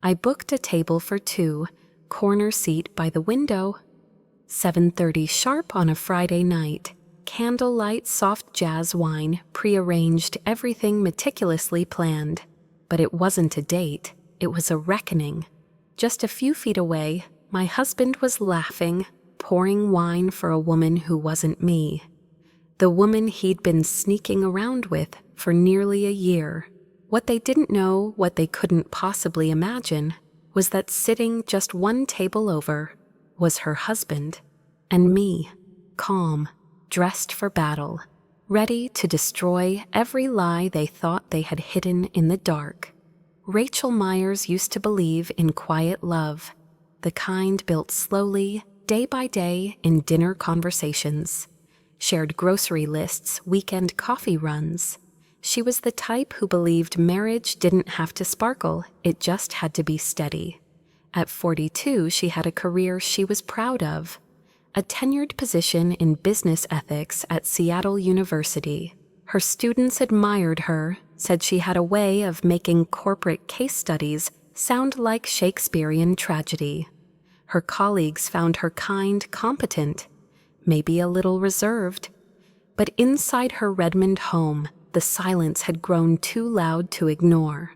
I booked a table for two, corner seat by the window. 7:30 sharp on a Friday night. Candlelight, soft jazz wine, prearranged, everything meticulously planned. But it wasn't a date, it was a reckoning. Just a few feet away, my husband was laughing, pouring wine for a woman who wasn't me. The woman he'd been sneaking around with for nearly a year. What they didn't know, what they couldn't possibly imagine, was that sitting just one table over was her husband, and me, calm, dressed for battle, ready to destroy every lie they thought they had hidden in the dark. Rachel Myers used to believe in quiet love, the kind built slowly, day by day in dinner conversations, shared grocery lists, weekend coffee runs. She was the type who believed marriage didn't have to sparkle, it just had to be steady. At 42, she had a career she was proud of, a tenured position in business ethics at Seattle University. Her students admired her, said she had a way of making corporate case studies sound like Shakespearean tragedy. Her colleagues found her kind, competent, maybe a little reserved. But inside her Redmond home, the silence had grown too loud to ignore.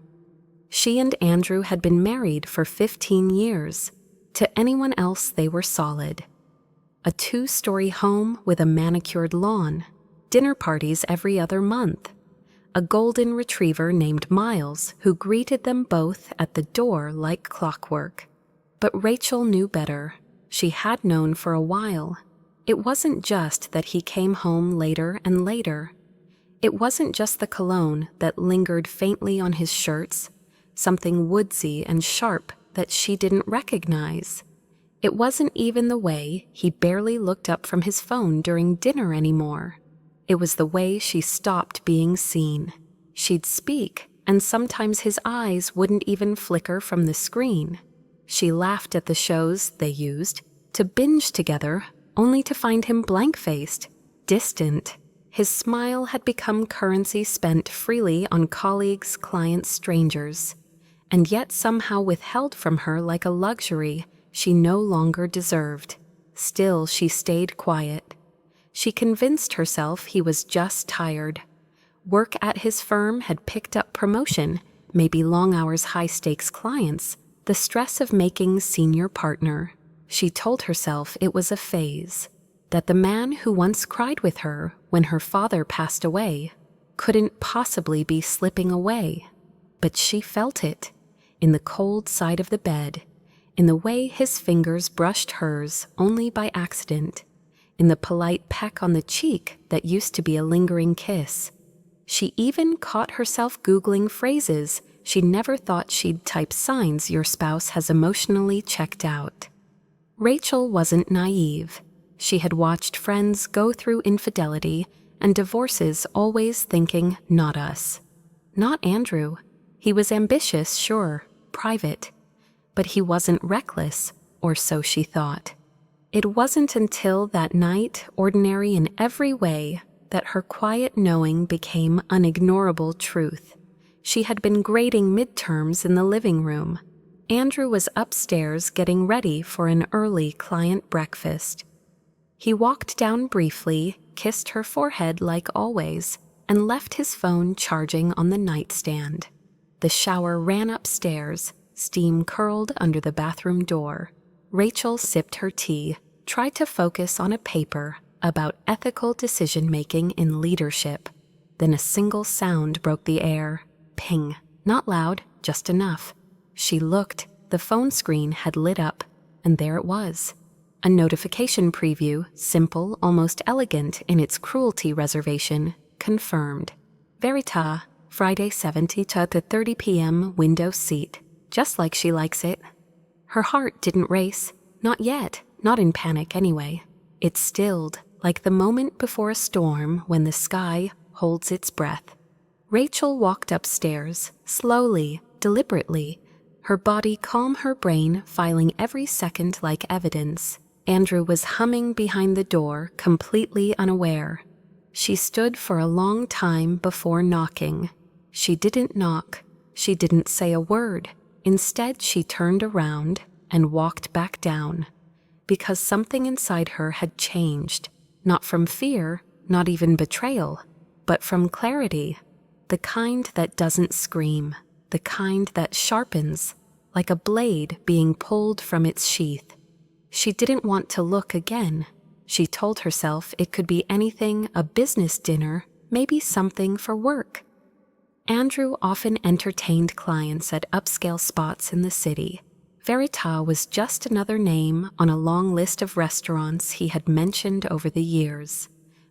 She and Andrew had been married for 15 years. To anyone else, they were solid. A 2-story home with a manicured lawn, dinner parties every other month, a golden retriever named Miles who greeted them both at the door like clockwork. But Rachel knew better. She had known for a while. It wasn't just that he came home later and later. It wasn't just the cologne that lingered faintly on his shirts, something woodsy and sharp that she didn't recognize. It wasn't even the way he barely looked up from his phone during dinner anymore. It was the way she stopped being seen. She'd speak, and sometimes his eyes wouldn't even flicker from the screen. She laughed at the shows they used to binge together, only to find him blank-faced, distant. His smile had become currency spent freely on colleagues, clients, strangers, and yet somehow withheld from her like a luxury she no longer deserved. Still, she stayed quiet. She convinced herself he was just tired. Work at his firm had picked up promotion, maybe long hours, high-stakes clients, the stress of making senior partner. She told herself it was a phase, that the man who once cried with her when her father passed away couldn't possibly be slipping away. But she felt it, in the cold side of the bed, in the way his fingers brushed hers only by accident, in the polite peck on the cheek that used to be a lingering kiss. She even caught herself Googling phrases she never thought she'd type, signs your spouse has emotionally checked out. Rachel wasn't naive. She had watched friends go through infidelity and divorces, always thinking, not us. Not Andrew. He was ambitious, sure, private. But he wasn't reckless, or so she thought. It wasn't until that night, ordinary in every way, that her quiet knowing became unignorable truth. She had been grading midterms in the living room. Andrew was upstairs getting ready for an early client breakfast. He walked down briefly, kissed her forehead like always, and left his phone charging on the nightstand. The shower ran upstairs, steam curled under the bathroom door. Rachel sipped her tea, tried to focus on a paper about ethical decision-making in leadership. Then a single sound broke the air. Ping. Not loud, just enough. She looked. The phone screen had lit up, and there it was. A notification preview, simple, almost elegant in its cruelty reservation, confirmed. Verita, Friday 70 to 30 p.m. window seat. Just like she likes it. Her heart didn't race. Not yet. Not in panic anyway. It stilled, like the moment before a storm when the sky holds its breath. Rachel walked upstairs, slowly, deliberately, her body calm, her brain filing every second like evidence. Andrew was humming behind the door, completely unaware. She stood for a long time before knocking. She didn't knock. She didn't say a word. Instead, she turned around and walked back down, because something inside her had changed, not from fear, not even betrayal, but from clarity, the kind that doesn't scream, the kind that sharpens, like a blade being pulled from its sheath. She didn't want to look again. She told herself it could be anything, a business dinner, maybe something for work. Andrew often entertained clients at upscale spots in the city. Verita was just another name on a long list of restaurants he had mentioned over the years.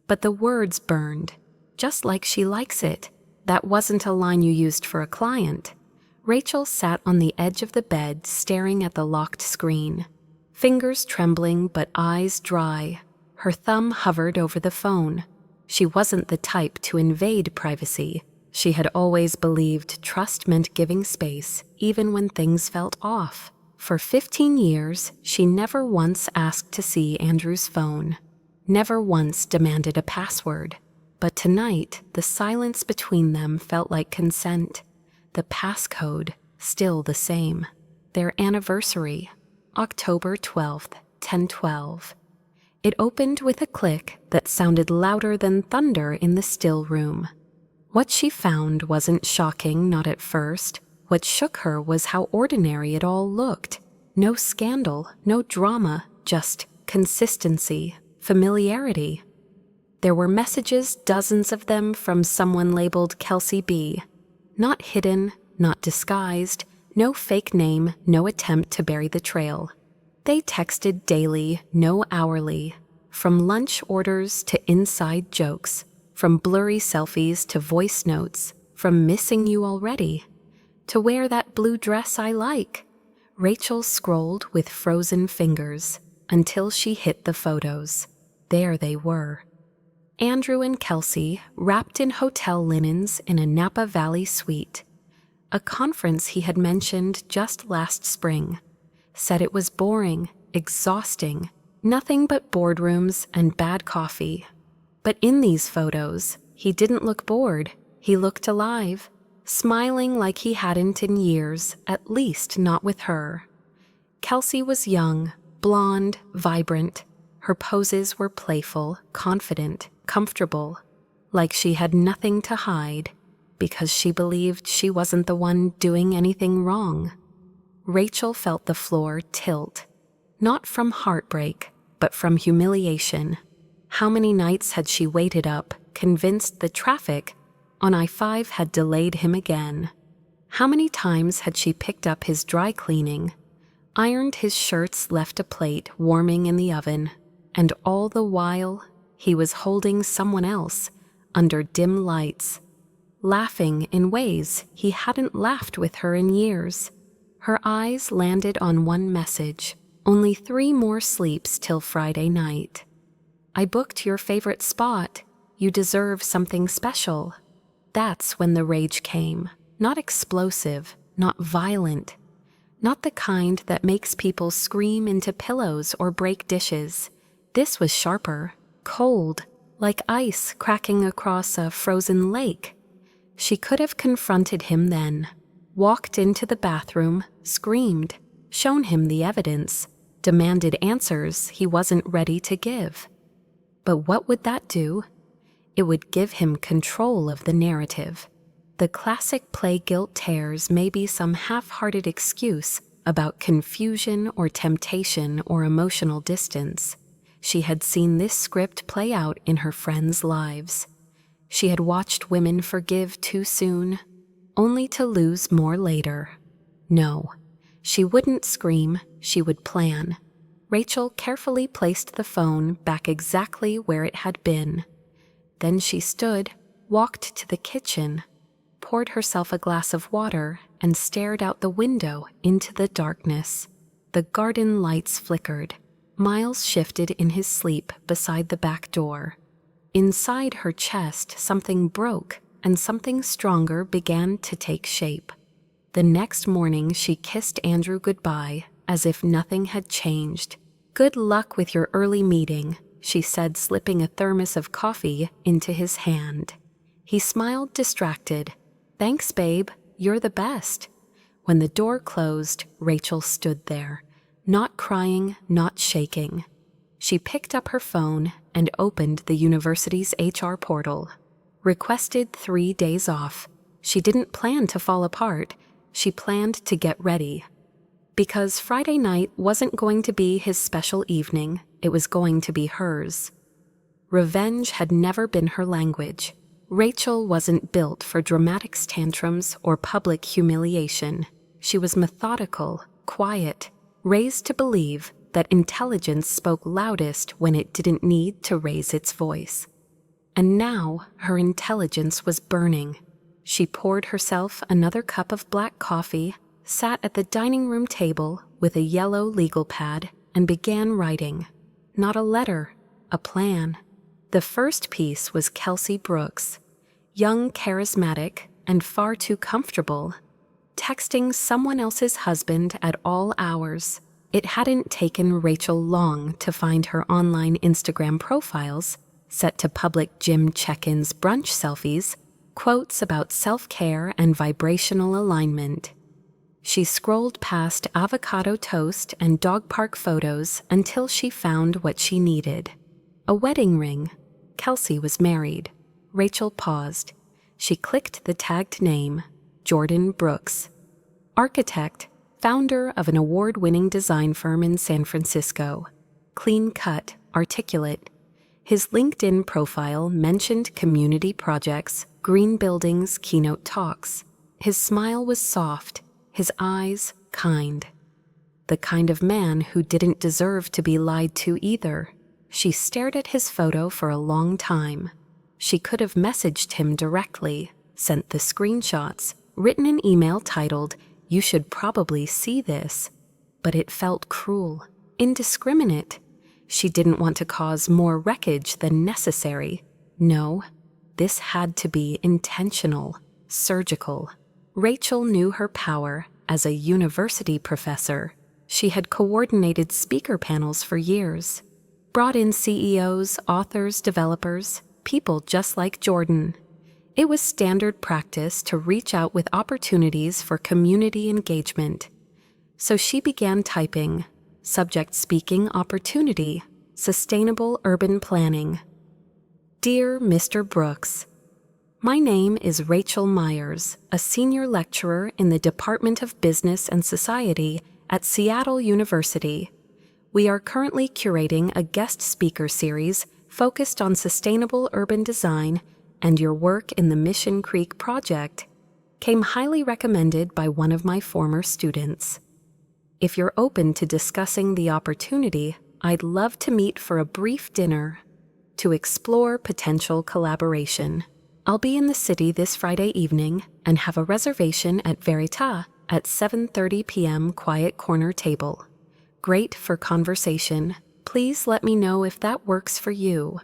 But the words burned, just like she likes it. That wasn't a line you used for a client. Rachel sat on the edge of the bed staring at the locked screen, fingers trembling but eyes dry. Her thumb hovered over the phone. She wasn't the type to invade privacy. She had always believed trust meant giving space, even when things felt off. For 15 years, she never once asked to see Andrew's phone, never once demanded a password. But tonight, the silence between them felt like consent. The passcode, still the same. Their anniversary, October 12th, 10:12. It opened with a click that sounded louder than thunder in the still room. What she found wasn't shocking, not at first. What shook her was how ordinary it all looked. No scandal, no drama, just consistency, familiarity. There were messages, dozens of them, from someone labeled Kelsey B. Not hidden, not disguised, no fake name, no attempt to bury the trail. They texted daily, no hourly, from lunch orders to inside jokes, from blurry selfies to voice notes, from missing you already, to wear that blue dress I like. Rachel scrolled with frozen fingers until she hit the photos. There they were. Andrew and Kelsey, wrapped in hotel linens in a Napa Valley suite. A conference he had mentioned just last spring. Said it was boring, exhausting, nothing but boardrooms and bad coffee. But in these photos, he didn't look bored. He looked alive, smiling like he hadn't in years, at least not with her. Kelsey was young, blonde, vibrant. Her poses were playful, confident, comfortable, like she had nothing to hide, because she believed she wasn't the one doing anything wrong. Rachel felt the floor tilt, not from heartbreak, but from humiliation. How many nights had she waited up, convinced the traffic on I-5 had delayed him again? How many times had she picked up his dry cleaning, ironed his shirts, left a plate warming in the oven, and all the while he was holding someone else under dim lights, laughing in ways he hadn't laughed with her in years. Her eyes landed on one message: only 3 more sleeps till Friday night. I booked your favorite spot. You deserve something special. That's when the rage came. Not explosive, not violent, not the kind that makes people scream into pillows or break dishes. This was sharper, cold, like ice cracking across a frozen lake. She could have confronted him then, walked into the bathroom, screamed, shown him the evidence, demanded answers he wasn't ready to give. But what would that do? It would give him control of the narrative. The classic play guilt tears may be some half-hearted excuse about confusion or temptation or emotional distance. She had seen this script play out in her friends' lives. She had watched women forgive too soon, only to lose more later. No, she wouldn't scream, she would plan. Rachel carefully placed the phone back exactly where it had been. Then she stood, walked to the kitchen, poured herself a glass of water, and stared out the window into the darkness. The garden lights flickered. Miles shifted in his sleep beside the back door. Inside her chest, something broke, and something stronger began to take shape. The next morning, she kissed Andrew goodbye, as if nothing had changed. "Good luck with your early meeting," she said, slipping a thermos of coffee into his hand. He smiled, distracted. "Thanks, babe. You're the best." When the door closed, Rachel stood there, not crying, not shaking. She picked up her phone and opened the university's HR portal. Requested 3 days off. She didn't plan to fall apart. She planned to get ready. Because Friday night wasn't going to be his special evening, it was going to be hers. Revenge had never been her language. Rachel wasn't built for dramatic tantrums or public humiliation. She was methodical, quiet, raised to believe that intelligence spoke loudest when it didn't need to raise its voice. And now her intelligence was burning. She poured herself another cup of black coffee, sat at the dining room table with a yellow legal pad, and began writing. Not a letter, a plan. The first piece was Kelsey Brooks, young, charismatic, and far too comfortable, texting someone else's husband at all hours. It hadn't taken Rachel long to find her online Instagram profiles, set to public gym check-ins, brunch selfies, quotes about self-care and vibrational alignment. She scrolled past avocado toast and dog park photos until she found what she needed. A wedding ring. Kelsey was married. Rachel paused. She clicked the tagged name, Jordan Brooks. Architect, founder of an award-winning design firm in San Francisco. Clean-cut, articulate. His LinkedIn profile mentioned community projects, green buildings, keynote talks. His smile was soft, his eyes kind. The kind of man who didn't deserve to be lied to either. She stared at his photo for a long time. She could have messaged him directly, sent the screenshots, written an email titled, "You should probably see this," but it felt cruel, indiscriminate. She didn't want to cause more wreckage than necessary. No, this had to be intentional, surgical. Rachel knew her power as a university professor. She had coordinated speaker panels for years, brought in CEOs, authors, developers, people just like Jordan. It was standard practice to reach out with opportunities for community engagement. So she began typing, subject speaking opportunity, sustainable urban planning. Dear Mr. Brooks, my name is Rachel Myers, a senior lecturer in the Department of Business and Society at Seattle University. We are currently curating a guest speaker series focused on sustainable urban design, and your work in the Mission Creek project came highly recommended by one of my former students. If you're open to discussing the opportunity, I'd love to meet for a brief dinner to explore potential collaboration. I'll be in the city this Friday evening and have a reservation at Verita at 7:30 p.m. Quiet Corner table. Great for conversation. Please let me know if that works for you.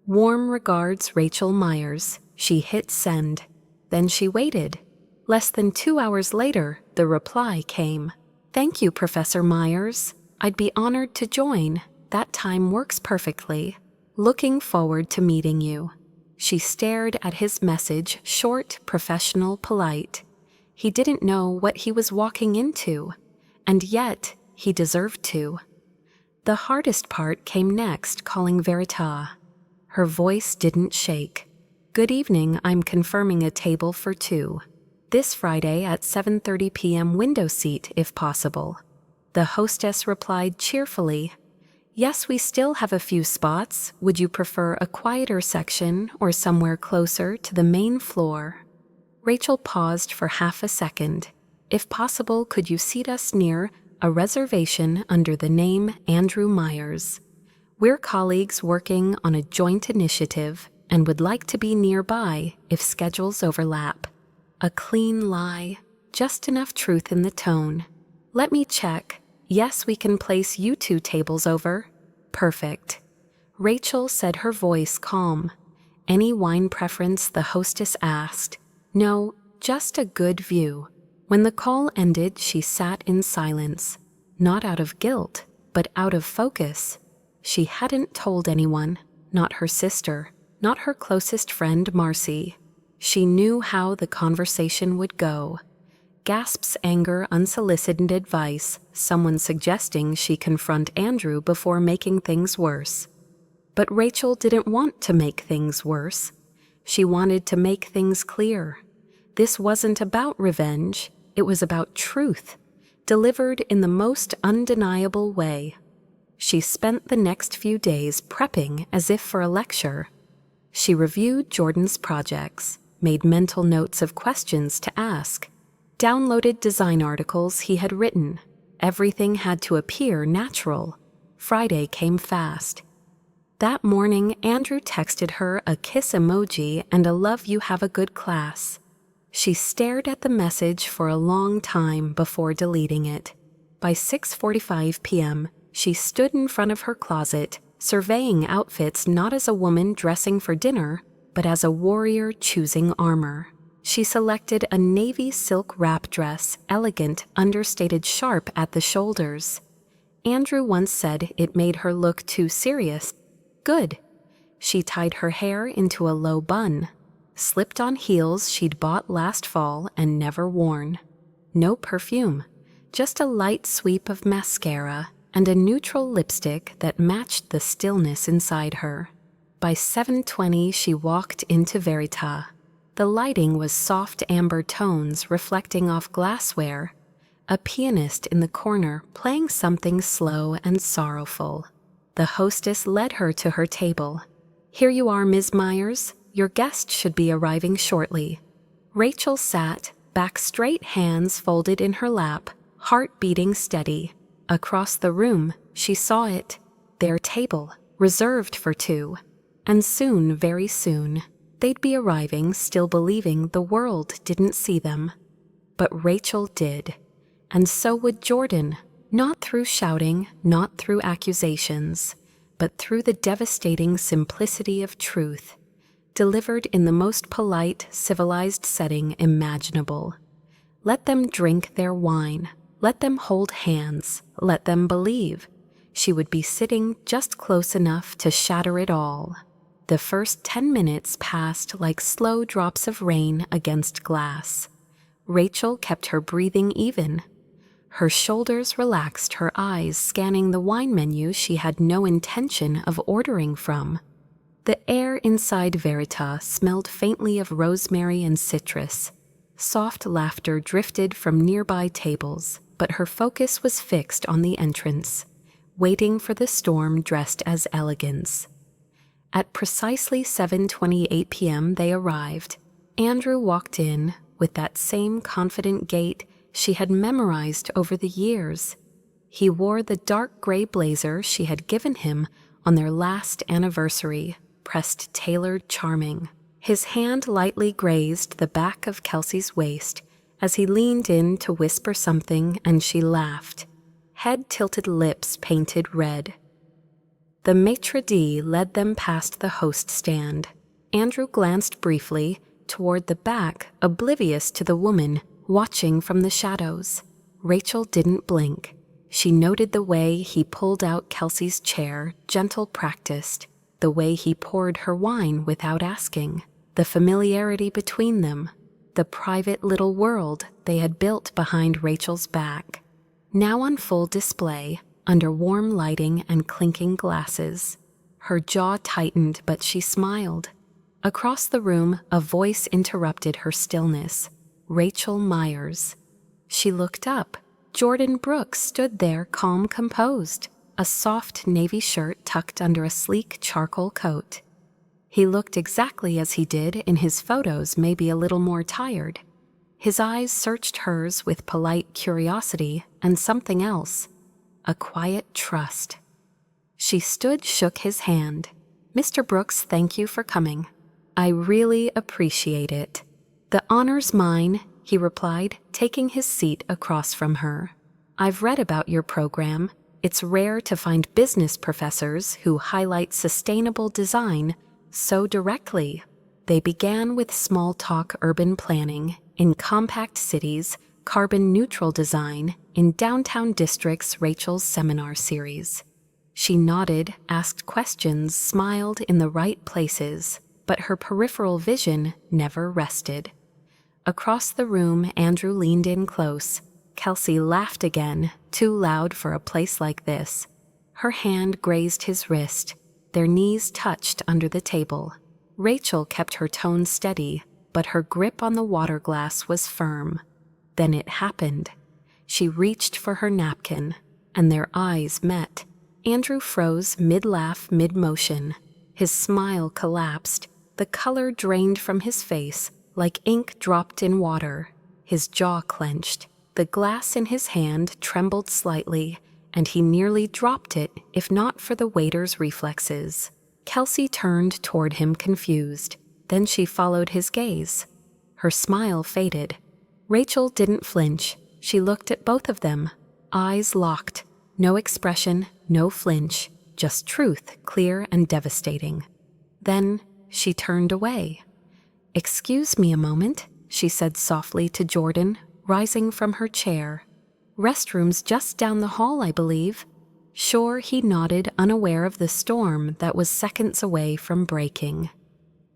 Warm regards, Rachel Myers. She hit send. Then she waited. Less than 2 hours later, the reply came. Thank you, Professor Myers. I'd be honored to join. That time works perfectly. Looking forward to meeting you. She stared at his message, short, professional, polite. He didn't know what he was walking into, and yet he deserved to. The hardest part came next, calling Verita. Her voice didn't shake. Good evening, I'm confirming a table for 2. This Friday at 7:30 p.m. window seat, if possible. The hostess replied cheerfully, Yes, we still have a few spots. Would you prefer a quieter section or somewhere closer to the main floor? Rachel paused for half a second. If possible, could you seat us near a reservation under the name Andrew Myers? We're colleagues working on a joint initiative and would like to be nearby if schedules overlap. A clean lie, just enough truth in the tone. Let me check. Yes, we can place you 2 tables over. Perfect. Rachel said, her voice calm. Any wine preference, the hostess asked. No, just a good view. When the call ended, she sat in silence, not out of guilt, but out of focus. She hadn't told anyone, not her sister, not her closest friend, Marcy. She knew how the conversation would go. gasps anger, unsolicited advice, someone suggesting she confront Andrew before making things worse. But Rachel didn't want to make things worse. She wanted to make things clear. This wasn't about revenge, it was about truth, delivered in the most undeniable way. She spent the next few days prepping as if for a lecture. She reviewed Jordan's projects, made mental notes of questions to ask, downloaded design articles he had written. Everything had to appear natural. Friday came fast. That morning, Andrew texted her a kiss emoji and a love you have a good class. She stared at the message for a long time before deleting it. By 6:45 p.m., she stood in front of her closet, surveying outfits not as a woman dressing for dinner, but as a warrior choosing armor. She selected a navy silk wrap dress, elegant, understated, sharp at the shoulders. Andrew once said it made her look too serious. Good. She tied her hair into a low bun, slipped on heels she'd bought last fall and never worn. No perfume, just a light sweep of mascara and a neutral lipstick that matched the stillness inside her. By 7:20, she walked into Verita. The lighting was soft amber tones reflecting off glassware, a pianist in the corner playing something slow and sorrowful. The hostess led her to her table. "Here you are, Ms. Myers. Your guest should be arriving shortly." Rachel sat, back straight, hands folded in her lap, heart beating steady. Across the room, she saw it. Their table, reserved for two. And soon, very soon, they'd be arriving, still believing the world didn't see them. But Rachel did. And so would Jordan. Not through shouting, not through accusations, but through the devastating simplicity of truth, delivered in the most polite, civilized setting imaginable. Let them drink their wine. Let them hold hands. Let them believe. She would be sitting just close enough to shatter it all. The first 10 minutes passed like slow drops of rain against glass. Rachel kept her breathing even. Her shoulders relaxed, her eyes scanning the wine menu she had no intention of ordering from. The air inside Verita smelled faintly of rosemary and citrus. Soft laughter drifted from nearby tables, but her focus was fixed on the entrance, waiting for the storm dressed as elegance. At precisely 7:28 p.m. they arrived. Andrew walked in with that same confident gait she had memorized over the years. He wore the dark gray blazer she had given him on their last anniversary, pressed tailored charming. His hand lightly grazed the back of Kelsey's waist as he leaned in to whisper something, and she laughed, head-tilted lips painted red. The maitre d' led them past the host stand. Andrew glanced briefly toward the back, oblivious to the woman watching from the shadows. Rachel didn't blink. She noted the way he pulled out Kelsey's chair, gentle, practiced, the way he poured her wine without asking, the familiarity between them, the private little world they had built behind Rachel's back, now on full display under warm lighting and clinking glasses. Her jaw tightened, but she smiled. Across the room, a voice interrupted her stillness. Rachel Myers. She looked up. Jordan Brooks stood there, calm, composed, a soft navy shirt tucked under a sleek charcoal coat. He looked exactly as he did in his photos, maybe a little more tired. His eyes searched hers with polite curiosity and something else, a quiet trust. She stood, shook his hand. "Mr. Brooks, thank you for coming. I really appreciate it." "The honor's mine," he replied, taking his seat across from her. "I've read about your program. It's rare to find business professors who highlight sustainable design so directly." They began with small-talk urban planning in compact cities, carbon-neutral design in downtown districts, Rachel's seminar series. She nodded, asked questions, smiled in the right places, but her peripheral vision never rested. Across the room, Andrew leaned in close. Kelsey laughed again, too loud for a place like this. Her hand grazed his wrist. Their knees touched under the table. Rachel kept her tone steady, but her grip on the water glass was firm. Then it happened. She reached for her napkin, and their eyes met. Andrew froze mid-laugh, mid-motion. His smile collapsed. The color drained from his face, like ink dropped in water. His jaw clenched. The glass in his hand trembled slightly, and he nearly dropped it if not for the waiter's reflexes. Kelsey turned toward him confused. Then she followed his gaze. Her smile faded. Rachel didn't flinch. She looked at both of them, eyes locked. No expression, no flinch, just truth, clear and devastating. Then she turned away. "Excuse me a moment," she said softly to Jordan, rising from her chair. "Restrooms just down the hall, I believe." Sure, he nodded, unaware of the storm that was seconds away from breaking.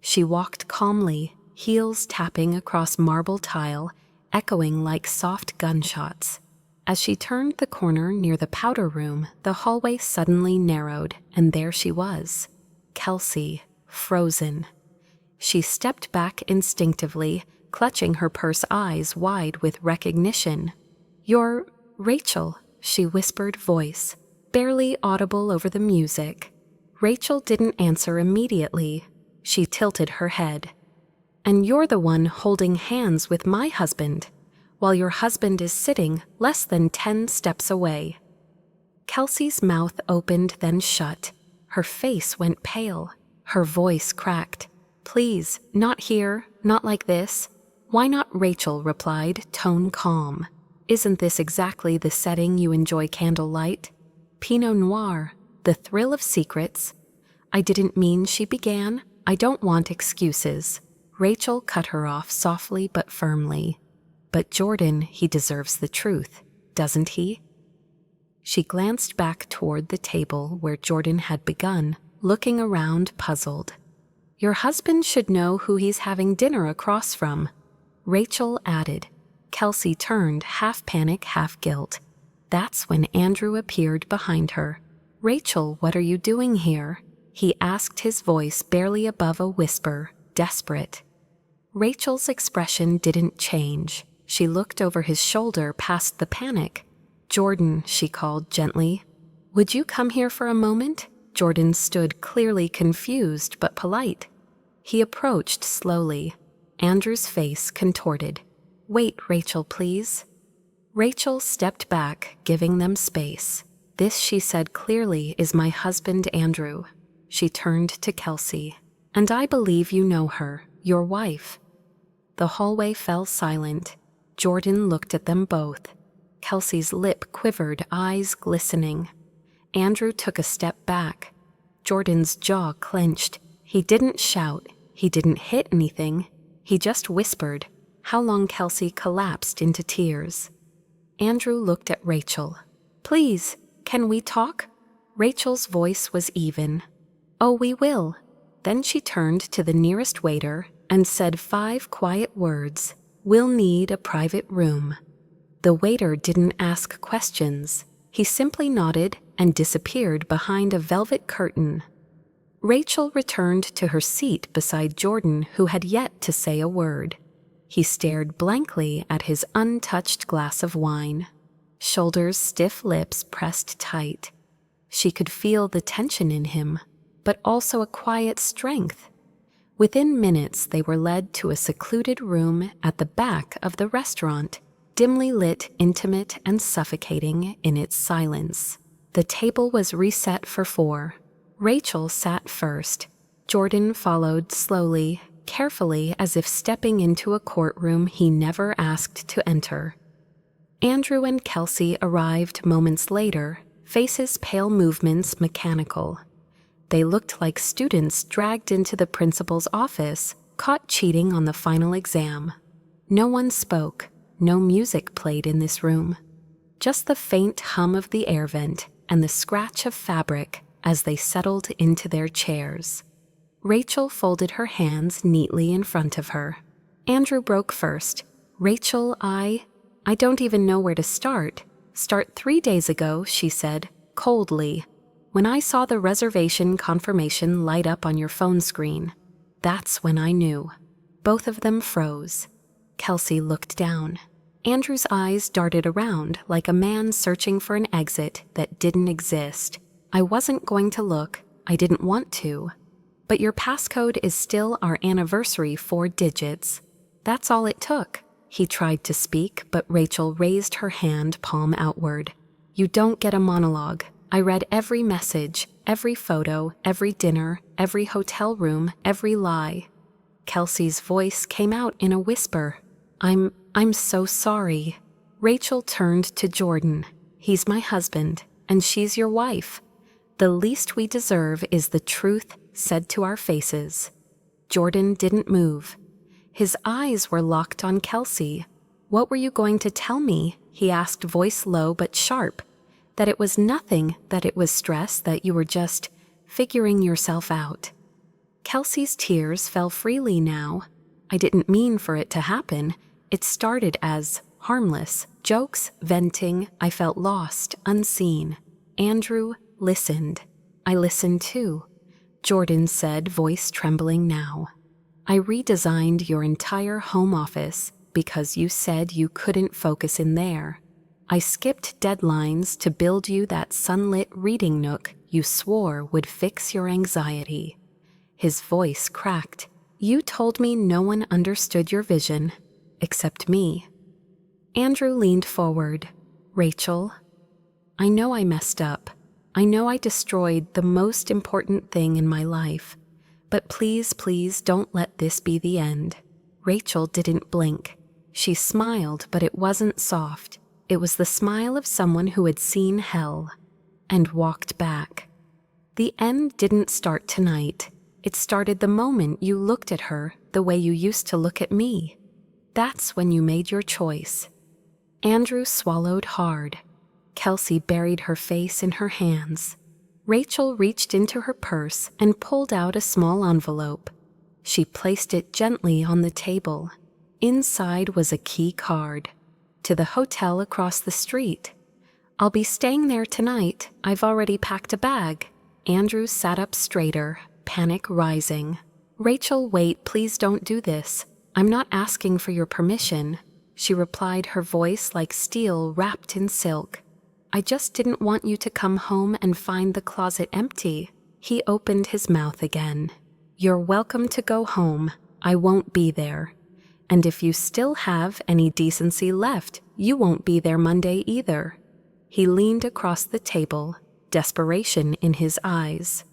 She walked calmly, heels tapping across marble tile, echoing like soft gunshots. As she turned the corner near the powder room, the hallway suddenly narrowed, and there she was, Kelsey, frozen. She stepped back instinctively, clutching her purse, eyes wide with recognition. "You're Rachel," she whispered, voice barely audible over the music. Rachel didn't answer immediately. She tilted her head. "And you're the one holding hands with my husband, while your husband is sitting less than 10 steps away." Kelsey's mouth opened, then shut. Her face went pale. Her voice cracked. "Please, not here, not like this." "Why not?" Rachel replied, tone calm. "Isn't this exactly the setting you enjoy candlelight? Pinot Noir, the thrill of secrets." "I didn't mean," she began. "I don't want excuses." Rachel cut her off softly but firmly. "But Jordan, he deserves the truth, doesn't he?" She glanced back toward the table where Jordan had begun, looking around puzzled. "Your husband should know who he's having dinner across from," Rachel added. Kelsey turned, half panic, half guilt. That's when Andrew appeared behind her. "Rachel, what are you doing here?" he asked, his voice barely above a whisper, desperate. Rachel's expression didn't change. She looked over his shoulder past the panic. "Jordan," she called gently. "Would you come here for a moment?" Jordan stood, clearly confused but polite. He approached slowly. Andrew's face contorted. "Wait, Rachel, please." Rachel stepped back, giving them space. "This," she said clearly, "is my husband, Andrew." She turned to Kelsey. "And I believe you know her, your wife." The hallway fell silent. Jordan looked at them both. Kelsey's lip quivered, eyes glistening. Andrew took a step back. Jordan's jaw clenched. He didn't shout. He didn't hit anything. He just whispered. How long? Kelsey collapsed into tears. Andrew looked at Rachel. "Please, can we talk?" Rachel's voice was even. "Oh, we will." Then she turned to the nearest waiter and said 5 quiet words. "We'll need a private room." The waiter didn't ask questions. He simply nodded and disappeared behind a velvet curtain. Rachel returned to her seat beside Jordan, who had yet to say a word. He stared blankly at his untouched glass of wine. Shoulders stiff, lips pressed tight. She could feel the tension in him, but also a quiet strength. Within minutes, they were led to a secluded room at the back of the restaurant, dimly lit, intimate, and suffocating in its silence. The table was reset for 4. Rachel sat first. Jordan followed slowly, carefully, as if stepping into a courtroom he never asked to enter. Andrew and Kelsey arrived moments later, faces pale, movements mechanical. They looked like students dragged into the principal's office, caught cheating on the final exam. No one spoke. No music played in this room. Just the faint hum of the air vent and the scratch of fabric as they settled into their chairs. Rachel folded her hands neatly in front of her. Andrew broke first. Rachel, I don't even know where to start. Start 3 days ago, she said, coldly. When I saw the reservation confirmation light up on your phone screen, that's when I knew. Both of them froze. Kelsey looked down. Andrew's eyes darted around like a man searching for an exit that didn't exist. I wasn't going to look. I didn't want to. But your passcode is still our anniversary 4 digits. That's all it took. He tried to speak, but Rachel raised her hand, palm outward. You don't get a monologue. I read every message, every photo, every dinner, every hotel room, every lie. Kelsey's voice came out in a whisper. I'm so sorry. Rachel turned to Jordan. He's my husband, and she's your wife. The least we deserve is the truth said to our faces. Jordan didn't move. His eyes were locked on Kelsey. What were you going to tell me? He asked, voice low but sharp. That it was nothing, that it was stress, that you were just figuring yourself out. Kelsey's tears fell freely now. I didn't mean for it to happen. It started as harmless jokes, venting. I felt lost, unseen. Andrew listened. I listened too. Jordan said, voice trembling now. I redesigned your entire home office because you said you couldn't focus in there. I skipped deadlines to build you that sunlit reading nook you swore would fix your anxiety. His voice cracked. You told me no one understood your vision, except me. Andrew leaned forward. Rachel, I know I messed up. I know I destroyed the most important thing in my life. But please, please don't let this be the end. Rachel didn't blink. She smiled, but it wasn't soft. It was the smile of someone who had seen hell and walked back. The end didn't start tonight. It started the moment you looked at her the way you used to look at me. That's when you made your choice. Andrew swallowed hard. Kelsey buried her face in her hands. Rachel reached into her purse and pulled out a small envelope. She placed it gently on the table. Inside was a key card. To the hotel across the street. I'll be staying there tonight. I've already packed a bag. Andrew sat up straighter, panic rising. Rachel, wait, please don't do this. I'm not asking for your permission. She replied, her voice like steel wrapped in silk. I just didn't want you to come home and find the closet empty. He opened his mouth again. You're welcome to go home. I won't be there. And if you still have any decency left, you won't be there Monday either. He leaned across the table, desperation in his eyes.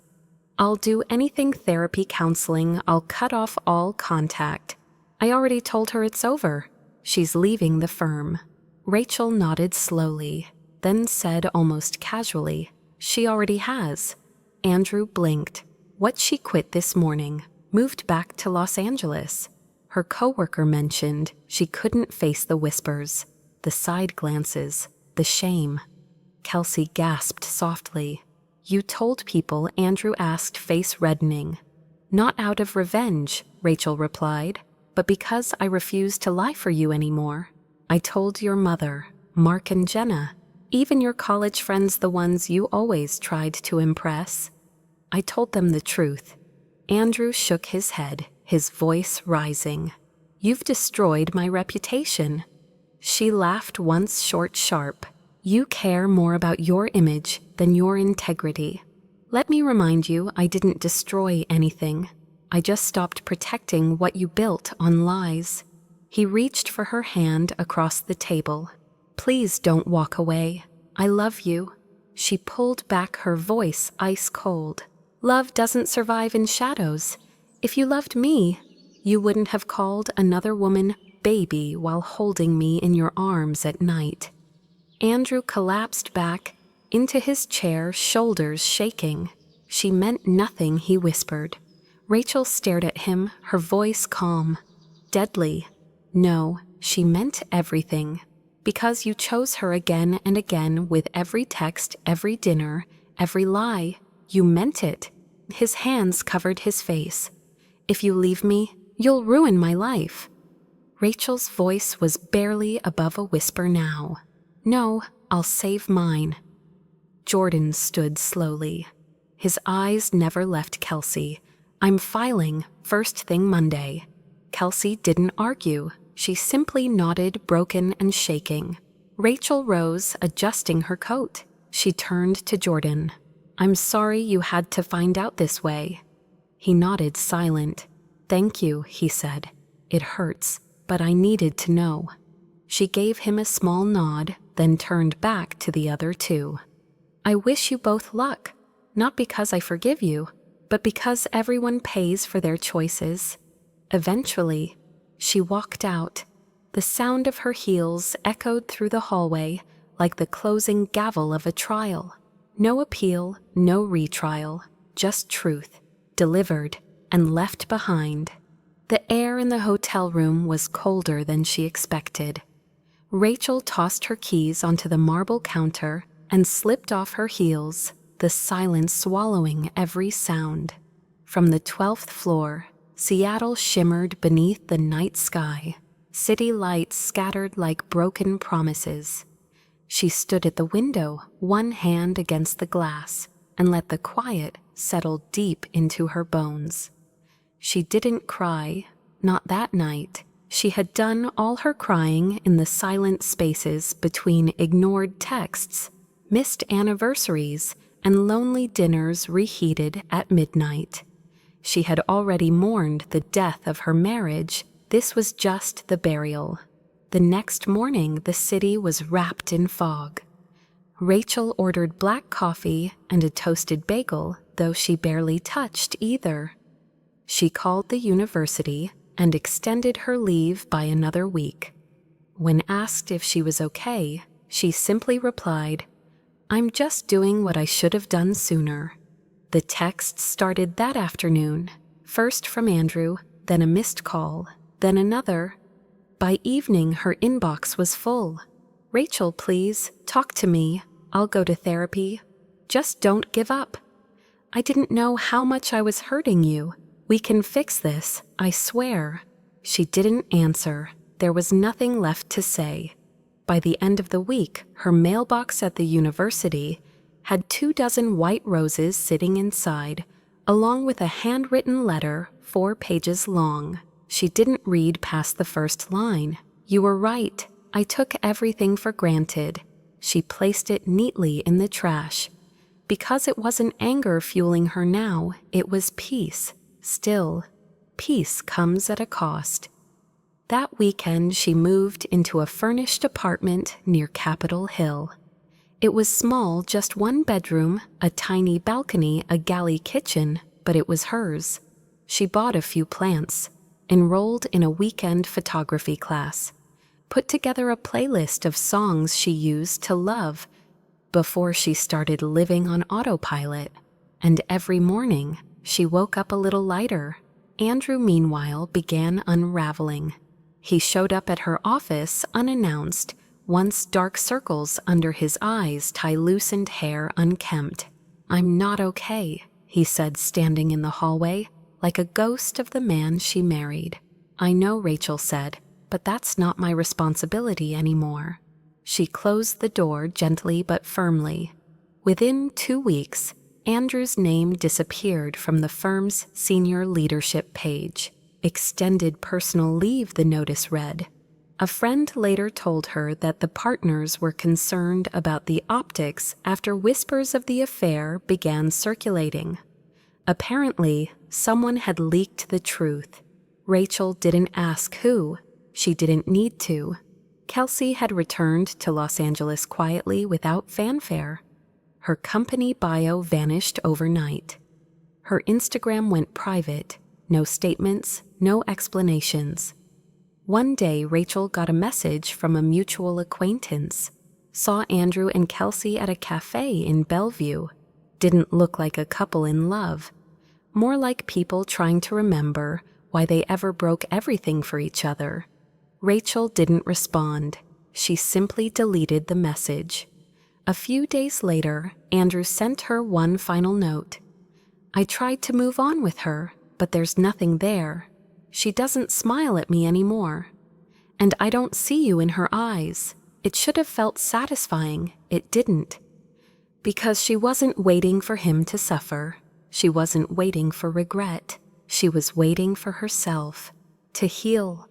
I'll do anything therapy counseling. I'll cut off all contact. I already told her it's over. She's leaving the firm. Rachel nodded slowly, then said almost casually, she already has. Andrew blinked. What she quit this morning, moved back to Los Angeles. Her coworker mentioned she couldn't face the whispers, the side glances, the shame. Kelsey gasped softly. You told people, Andrew asked, face reddening. Not out of revenge, Rachel replied, but because I refused to lie for you anymore. I told your mother, Mark and Jenna, even your college friends, the ones you always tried to impress. I told them the truth. Andrew shook his head, his voice rising. You've destroyed my reputation. She laughed once short, sharp. You care more about your image than your integrity. Let me remind you, I didn't destroy anything. I just stopped protecting what you built on lies. He reached for her hand across the table. Please don't walk away. I love you. She pulled back, her voice ice cold. Love doesn't survive in shadows. If you loved me, you wouldn't have called another woman baby while holding me in your arms at night. Andrew collapsed back into his chair, shoulders shaking. She meant nothing, he whispered. Rachel stared at him, her voice calm, deadly. No, she meant everything. Because you chose her again and again with every text, every dinner, every lie. You meant it. His hands covered his face. If you leave me, you'll ruin my life. Rachel's voice was barely above a whisper now. "No, I'll save mine." Jordan stood slowly. His eyes never left Kelsey. "I'm filing, first thing Monday." Kelsey didn't argue. She simply nodded, broken and shaking. Rachel rose, adjusting her coat. She turned to Jordan. "I'm sorry you had to find out this way." He nodded, silent. "Thank you," he said. "It hurts, but I needed to know." She gave him a small nod, then turned back to the other two. "I wish you both luck, not because I forgive you, but because everyone pays for their choices." Eventually, she walked out. The sound of her heels echoed through the hallway like the closing gavel of a trial. No appeal, no retrial, just truth, delivered and left behind. The air in the hotel room was colder than she expected. Rachel tossed her keys onto the marble counter and slipped off her heels, the silence swallowing every sound. From the 12th floor, Seattle shimmered beneath the night sky, city lights scattered like broken promises. She stood at the window, one hand against the glass, and let the quiet settle deep into her bones. She didn't cry, not that night. She had done all her crying in the silent spaces between ignored texts, missed anniversaries, and lonely dinners reheated at midnight. She had already mourned the death of her marriage. This was just the burial. The next morning, the city was wrapped in fog. Rachel ordered black coffee and a toasted bagel, though she barely touched either. She called the university and extended her leave by another week. When asked if she was okay, she simply replied, "I'm just doing what I should have done sooner." The texts started that afternoon, first from Andrew, then a missed call, then another. By evening, her inbox was full. "Rachel, please, talk to me. I'll go to therapy. Just don't give up. I didn't know how much I was hurting you. We can fix this, I swear." She didn't answer. There was nothing left to say. By the end of the week, her mailbox at the university had 24 white roses sitting inside, along with a handwritten letter 4 pages long. She didn't read past the first line. "You were right. I took everything for granted." She placed it neatly in the trash. Because it wasn't anger fueling her now, it was peace. Still, peace comes at a cost. That weekend, she moved into a furnished apartment near Capitol Hill. It was small, just 1 bedroom, a tiny balcony, a galley kitchen, but it was hers. She bought a few plants, enrolled in a weekend photography class, put together a playlist of songs she used to love before she started living on autopilot. And every morning, she woke up a little lighter. Andrew, meanwhile, began unraveling. He showed up at her office unannounced, once dark circles under his eyes, tie-loosened hair unkempt. "I'm not okay," he said, standing in the hallway, like a ghost of the man she married. "I know," Rachel said, "but that's not my responsibility anymore." She closed the door gently but firmly. Within 2 weeks, Andrew's name disappeared from the firm's senior leadership page. "Extended personal leave," the notice read. A friend later told her that the partners were concerned about the optics after whispers of the affair began circulating. Apparently, someone had leaked the truth. Rachel didn't ask who. She didn't need to. Kelsey had returned to Los Angeles quietly without fanfare. Her company bio vanished overnight. Her Instagram went private. No statements, no explanations. One day, Rachel got a message from a mutual acquaintance. Saw Andrew and Kelsey at a cafe in Bellevue. Didn't look like a couple in love. More like people trying to remember why they ever broke everything for each other. Rachel didn't respond. She simply deleted the message. A few days later, Andrew sent her one final note. "I tried to move on with her, but there's nothing there. She doesn't smile at me anymore." And I don't see you in her eyes. It should have felt satisfying. It didn't. Because she wasn't waiting for him to suffer. She wasn't waiting for regret. She was waiting for herself to heal.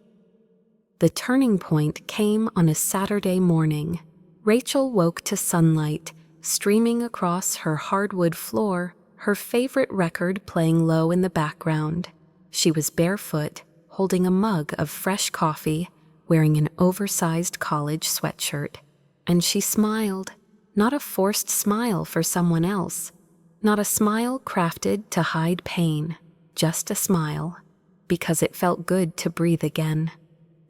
The turning point came on a Saturday morning. Rachel woke to sunlight streaming across her hardwood floor, her favorite record playing low in the background. She was barefoot, holding a mug of fresh coffee, wearing an oversized college sweatshirt. And she smiled, not a forced smile for someone else, not a smile crafted to hide pain, just a smile, because it felt good to breathe again.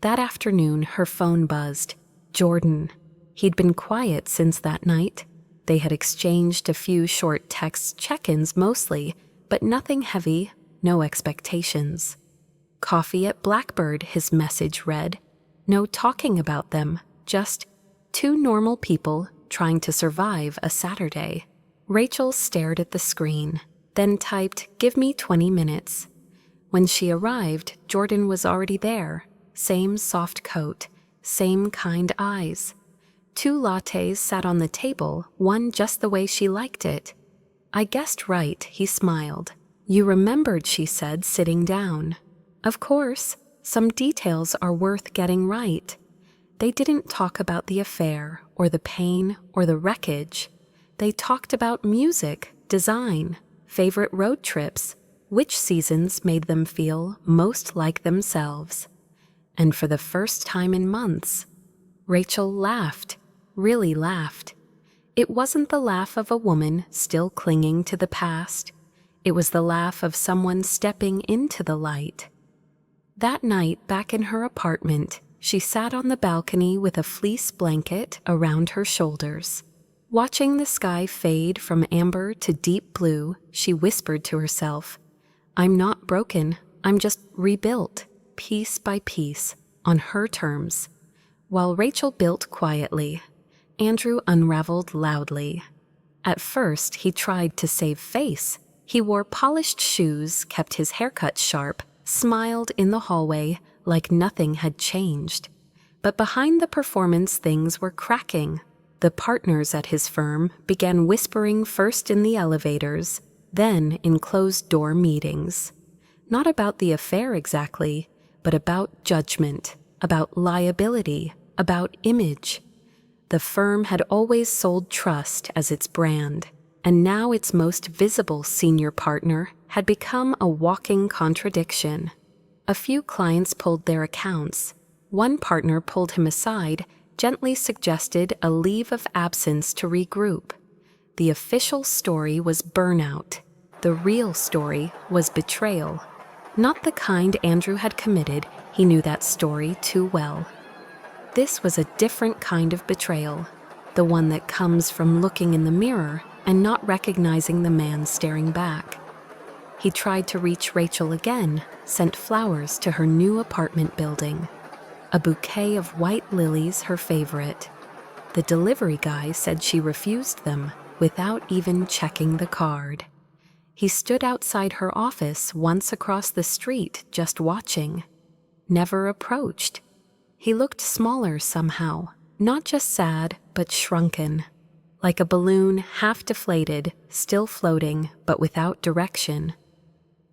That afternoon, her phone buzzed. Jordan. He'd been quiet since that night. They had exchanged a few short text check-ins mostly, but nothing heavy, no expectations. Coffee at Blackbird, his message read. No talking about them, just two normal people trying to survive a Saturday. Rachel stared at the screen, then typed, "Give me 20 minutes." When she arrived, Jordan was already there. Same soft coat, same kind eyes. 2 lattes sat on the table, one just the way she liked it. "I guessed right," he smiled. "You remembered," she said, sitting down. "Of course, some details are worth getting right." They didn't talk about the affair, or the pain, or the wreckage. They talked about music, design, favorite road trips, which seasons made them feel most like themselves. And for the first time in months, Rachel laughed, really laughed. It wasn't the laugh of a woman still clinging to the past. It was the laugh of someone stepping into the light. That night, back in her apartment, she sat on the balcony with a fleece blanket around her shoulders. Watching the sky fade from amber to deep blue, she whispered to herself, "I'm not broken, I'm just rebuilt, piece by piece, on her terms." While Rachel built quietly, Andrew unraveled loudly. At first, he tried to save face. He wore polished shoes, kept his haircut sharp, smiled in the hallway like nothing had changed. But behind the performance, things were cracking. The partners at his firm began whispering first in the elevators, then in closed-door meetings. Not about the affair exactly, but about judgment, about liability, about image. The firm had always sold trust as its brand, and now its most visible senior partner had become a walking contradiction. A few clients pulled their accounts. One partner pulled him aside, gently suggested a leave of absence to regroup. The official story was burnout. The real story was betrayal. Not the kind Andrew had committed, he knew that story too well. This was a different kind of betrayal, the one that comes from looking in the mirror and not recognizing the man staring back. He tried to reach Rachel again, sent flowers to her new apartment building. A bouquet of white lilies, her favorite. The delivery guy said she refused them without even checking the card. He stood outside her office once across the street just watching. Never approached. He looked smaller somehow, not just sad, but shrunken. Like a balloon half deflated, still floating, but without direction.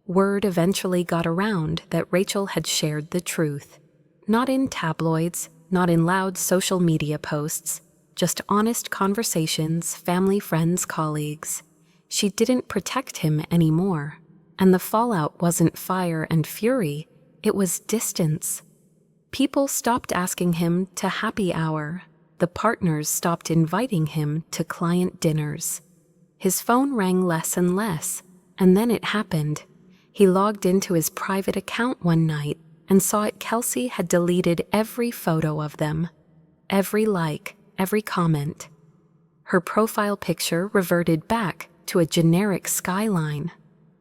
Word eventually got around that Rachel had shared the truth. Not in tabloids, not in loud social media posts, just honest conversations, family, friends, colleagues. She didn't protect him anymore. And the fallout wasn't fire and fury, it was distance. People stopped asking him to happy hour. The partners stopped inviting him to client dinners. His phone rang less and less, and then it happened. He logged into his private account one night and saw Kelsey had deleted every photo of them, every like, every comment. Her profile picture reverted back to a generic skyline.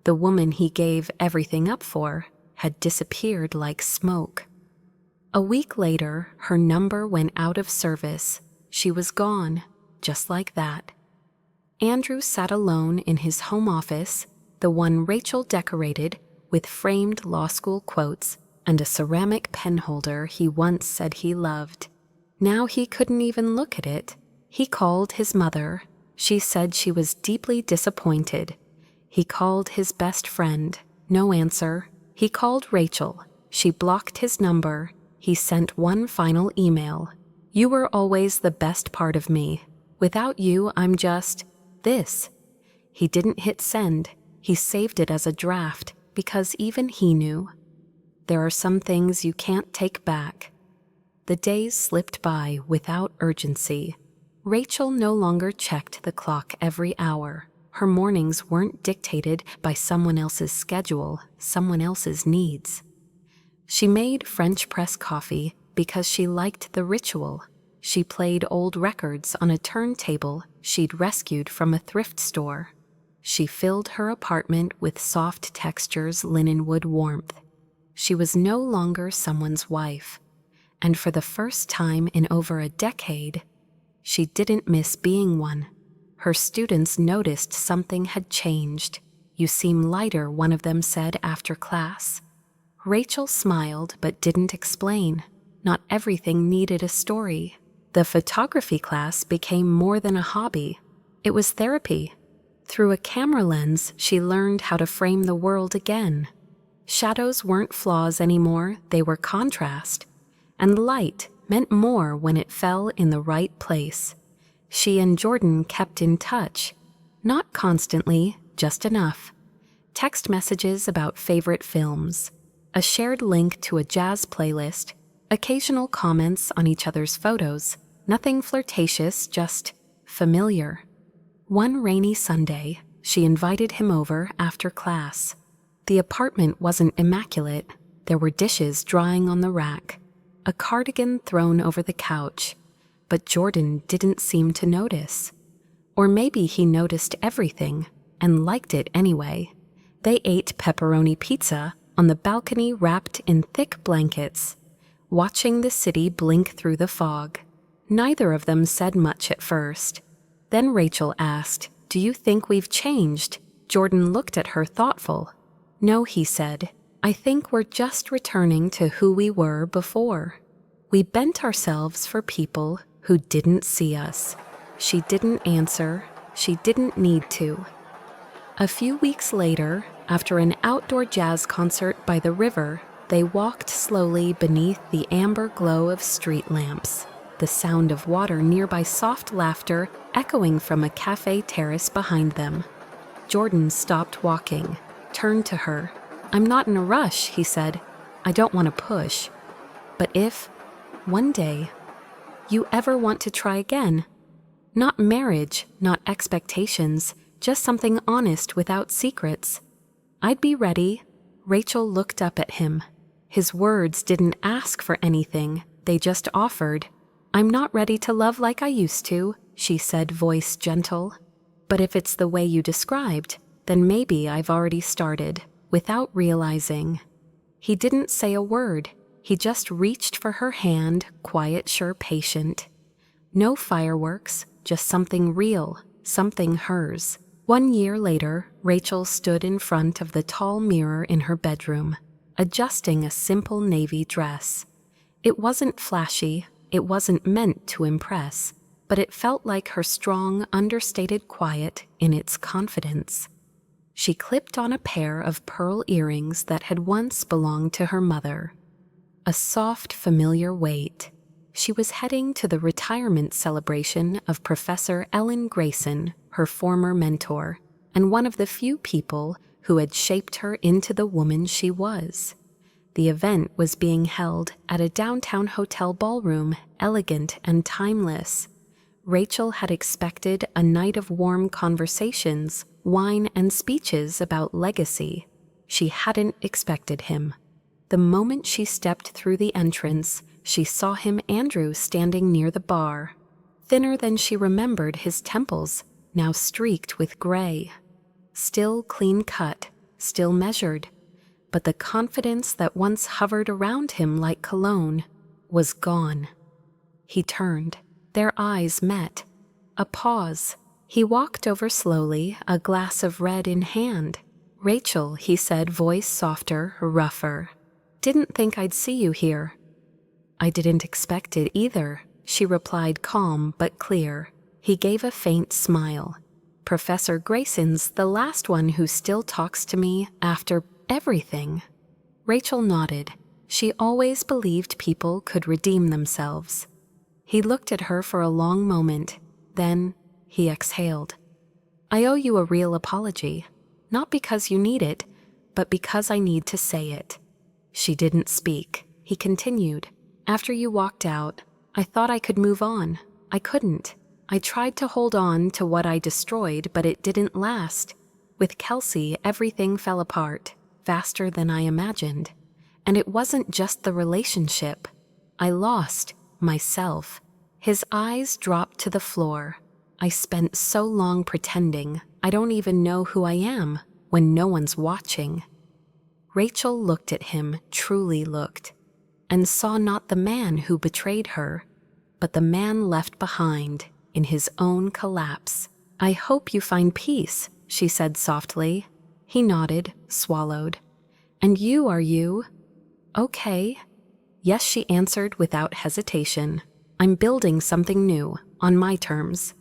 The woman he gave everything up for had disappeared like smoke. A week later, her number went out of service. She was gone, just like that. Andrew sat alone in his home office, the one Rachel decorated with framed law school quotes, and a ceramic pen holder he once said he loved. Now he couldn't even look at it. He called his mother. She said she was deeply disappointed. He called his best friend. No answer. He called Rachel. She blocked his number. He sent one final email. "You were always the best part of me. Without you, I'm just this." He didn't hit send. He saved it as a draft because even he knew. There are some things you can't take back. The days slipped by without urgency. Rachel no longer checked the clock every hour. Her mornings weren't dictated by someone else's schedule, someone else's needs. She made French press coffee because she liked the ritual. She played old records on a turntable she'd rescued from a thrift store. She filled her apartment with soft textures, linenwood warmth. She was no longer someone's wife. And for the first time in over a decade, she didn't miss being one. Her students noticed something had changed. "You seem lighter," one of them said after class. Rachel smiled but didn't explain. Not everything needed a story. The photography class became more than a hobby. It was therapy. Through a camera lens, she learned how to frame the world again. Shadows weren't flaws anymore, they were contrast. And light meant more when it fell in the right place. She and Jordan kept in touch. Not constantly, just enough. Text messages about favorite films, a shared link to a jazz playlist, occasional comments on each other's photos, nothing flirtatious, just familiar. One rainy Sunday, she invited him over after class. The apartment wasn't immaculate. There were dishes drying on the rack, a cardigan thrown over the couch, but Jordan didn't seem to notice. Or maybe he noticed everything and liked it anyway. They ate pepperoni pizza on the balcony wrapped in thick blankets, watching the city blink through the fog. Neither of them said much at first. Then Rachel asked, "Do you think we've changed?" Jordan looked at her thoughtful. "No," he said. "I think we're just returning to who we were before. We bent ourselves for people who didn't see us." She didn't answer. She didn't need to. A few weeks later, after an outdoor jazz concert by the river, they walked slowly beneath the amber glow of street lamps, the sound of water nearby, soft laughter echoing from a cafe terrace behind them. Jordan stopped walking, turned to her. "I'm not in a rush," he said. "I don't want to push. But if, one day, you ever want to try again, not marriage, not expectations, just something honest without secrets, I'd be ready." Rachel looked up at him. His words didn't ask for anything, they just offered. "I'm not ready to love like I used to," she said, voice gentle. "But if it's the way you described, then maybe I've already started, without realizing." He didn't say a word. He just reached for her hand, quiet, sure, patient. No fireworks, just something real, something hers. 1 year later, Rachel stood in front of the tall mirror in her bedroom, adjusting a simple navy dress. It wasn't flashy, it wasn't meant to impress, but it felt like her strong, understated quiet in its confidence. She clipped on a pair of pearl earrings that had once belonged to her mother. A soft, familiar weight. She was heading to the retirement celebration of Professor Ellen Grayson, her former mentor, and one of the few people who had shaped her into the woman she was. The event was being held at a downtown hotel ballroom, elegant and timeless. Rachel had expected a night of warm conversations, wine, and speeches about legacy. She hadn't expected him. The moment she stepped through the entrance, she saw him, Andrew, standing near the bar. Thinner than she remembered, his temples now streaked with gray. Still clean cut, still measured, but the confidence that once hovered around him like cologne was gone. He turned. Their eyes met. A pause. He walked over slowly, a glass of red in hand. "Rachel," he said, voice softer, rougher. Didn't think I'd see you here." "I didn't expect it either," she replied, calm but clear. He gave a faint smile. "Professor Grayson's the last one who still talks to me after everything." Rachel nodded. She always believed people could redeem themselves. He looked at her for a long moment. Then he exhaled. "I owe you a real apology. Not because you need it, but because I need to say it." She didn't speak. He continued. "After you walked out, I thought I could move on. I couldn't. I tried to hold on to what I destroyed, but it didn't last. With Kelsey, everything fell apart, faster than I imagined. And it wasn't just the relationship. I lost myself." His eyes dropped to the floor. "I spent so long pretending I don't even know who I am when no one's watching." Rachel looked at him, truly looked, and saw not the man who betrayed her, but the man left behind in his own collapse. "I hope you find peace," she said softly. He nodded, swallowed. "And you, are you?" "Okay." "Yes," she answered without hesitation. "I'm building something new, on my terms."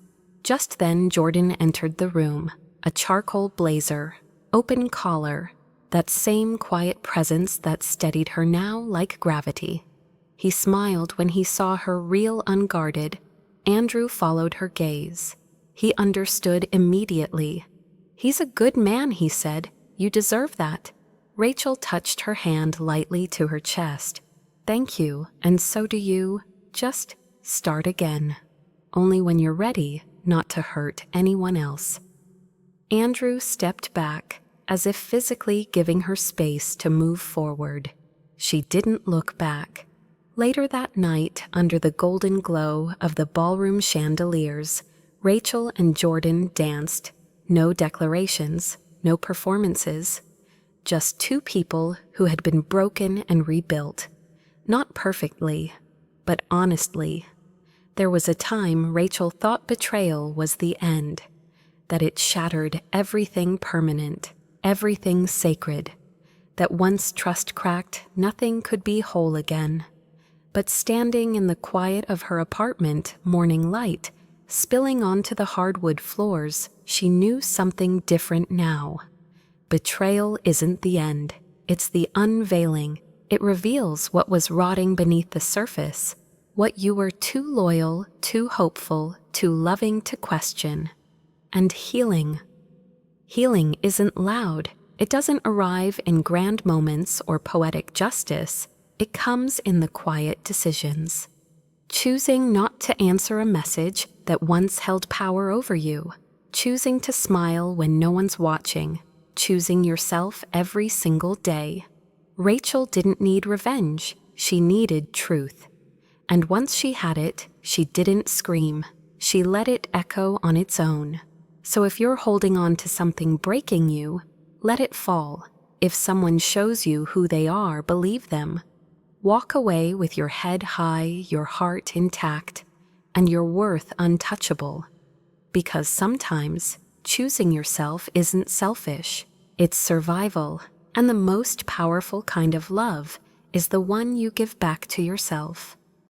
Just then Jordan entered the room, a charcoal blazer, open collar, that same quiet presence that steadied her now like gravity. He smiled when he saw her real unguarded. Andrew followed her gaze. He understood immediately. "He's a good man," he said. "You deserve that." Rachel touched her hand lightly to her chest. "Thank you, and so do you. Just start again. Only when you're ready not to hurt anyone else." Andrew stepped back, as if physically giving her space to move forward. She didn't look back. Later that night, under the golden glow of the ballroom chandeliers, Rachel and Jordan danced. No declarations, no performances. Just two people who had been broken and rebuilt. Not perfectly, but honestly. There was a time Rachel thought betrayal was the end, that it shattered everything permanent, everything sacred, that once trust cracked, nothing could be whole again. But standing in the quiet of her apartment, morning light, spilling onto the hardwood floors, she knew something different now. Betrayal isn't the end. It's the unveiling. It reveals what was rotting beneath the surface, what you were too loyal, too hopeful, too loving to question. And healing. Healing isn't loud. It doesn't arrive in grand moments or poetic justice. It comes in the quiet decisions. Choosing not to answer a message that once held power over you. Choosing to smile when no one's watching. Choosing yourself every single day. Rachel didn't need revenge. She needed truth. And once she had it, she didn't scream. She let it echo on its own. So if you're holding on to something breaking you, let it fall. If someone shows you who they are, believe them. Walk away with your head high, your heart intact, and your worth untouchable. Because sometimes choosing yourself isn't selfish. It's survival, and the most powerful kind of love is the one you give back to yourself.